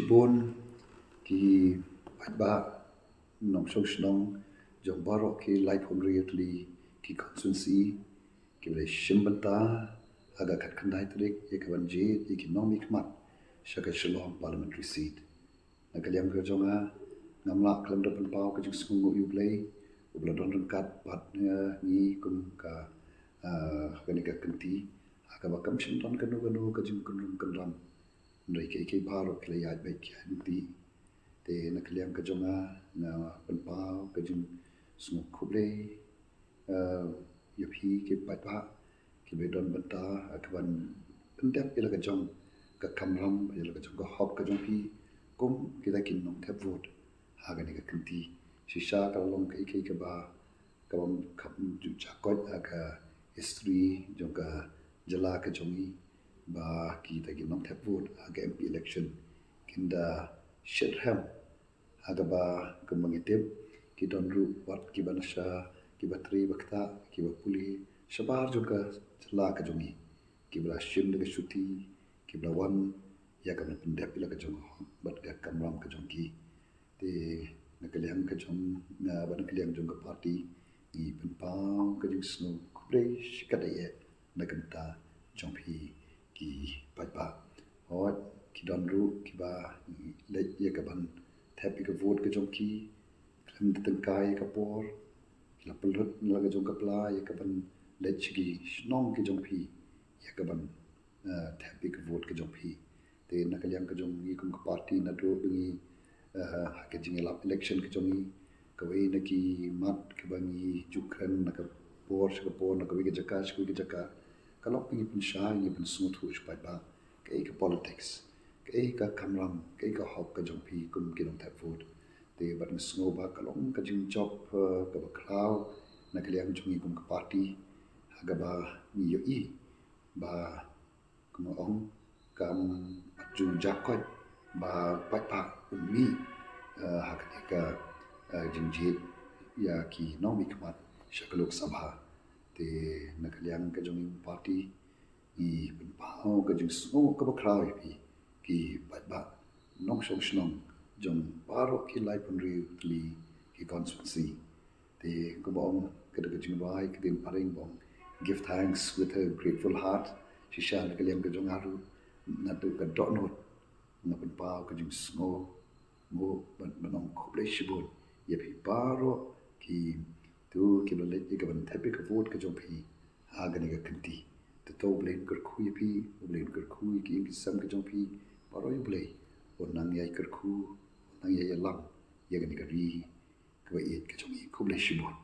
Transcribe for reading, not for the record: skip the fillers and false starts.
Shibon ki ba nong shong shnong jong baro ki life hon really ki constituency ki le shimbanta aga kat kandai trik yekaban je economic mat shaka shalom parliamentary seat nakaliam ka jonga namla klam da pau ka jing sungu yu play ubla don kat pat ni kum ka kani ka kanti aga ba kam shin don kanu ka jing kunrum kanram ndai ke baro kle ya bai ki te nakaliam ka jonga na pau ka jing sungu kuble yapi ke patpa ki be don banta akaban ndap ila ka jong ka kamram ila ka jong ka hop ka jong pi kum kita kin nong thap vote haga ni ka kanti shisha ka long ka ba ka bam khap ju cha ko ka history jong ka jala ka jongi ba kita kin nong thap vote haga MP election kinda shitham haga ba kumangitip ki don ru wat ki banasha ki batri bakta ki bapuli shabar juga jala ka jongi ki bla shim de shuti ki bla wan ya ka pendep ila ka jong bat ka kamram ka jongki te nakaliang ka jong na ban nakaliang jong ka party i penpau ka jing snow kubre shikada ye nakanta jongpi ki patpa hot ki don ru ki ba le ye ka ban thapi ka vote ka jongki klam tengkai ka por la pelrut la ka jong ka pla ye ka ban le chigi snong ki jongpi ye ka ban thapi ka vote ka jongpi te nakaliam ka jong ni kum ka party na do ngi ka jing elap election ka jong ni ka we na ki mat ka bangi jukran na ka por ka por na ka we ka jaka ka lop ngi pin sha ngi pin smooth hu pa ba ka politics ka kamram ka hop ka jong pi kum ki dong tap vote te bat ni snow ba ka long ka jing job ka ba kraw nakaliam jong ni kum ka party haga ba ni yo I ba kuma ong kam ju jakot ba patpa ummi hakika jinjit ya ki nomi kmat shakalok sabha te nakaliang ka jong party I pau ka jing smo ka ba kraw pi ki patba nong shong shnong jong baro ki life on really ki constituency te ko bong ka jing bai ka din paring bong give thanks with a grateful heart shisha nakaliang ka jong haru na tu ka dot not na pen pau ka jing smo mo banong koble shibun ye pi baro ki tu ki le ka ban thapi ka vote ka jong pi ha ga ni ka kanti to to blame kar khu ye pi blame kar khu ki sam ka jong pi baro yu blai on nang yai kar khu nang yai lam ye ga ni ka ri ka ba ye ka jong koble shibun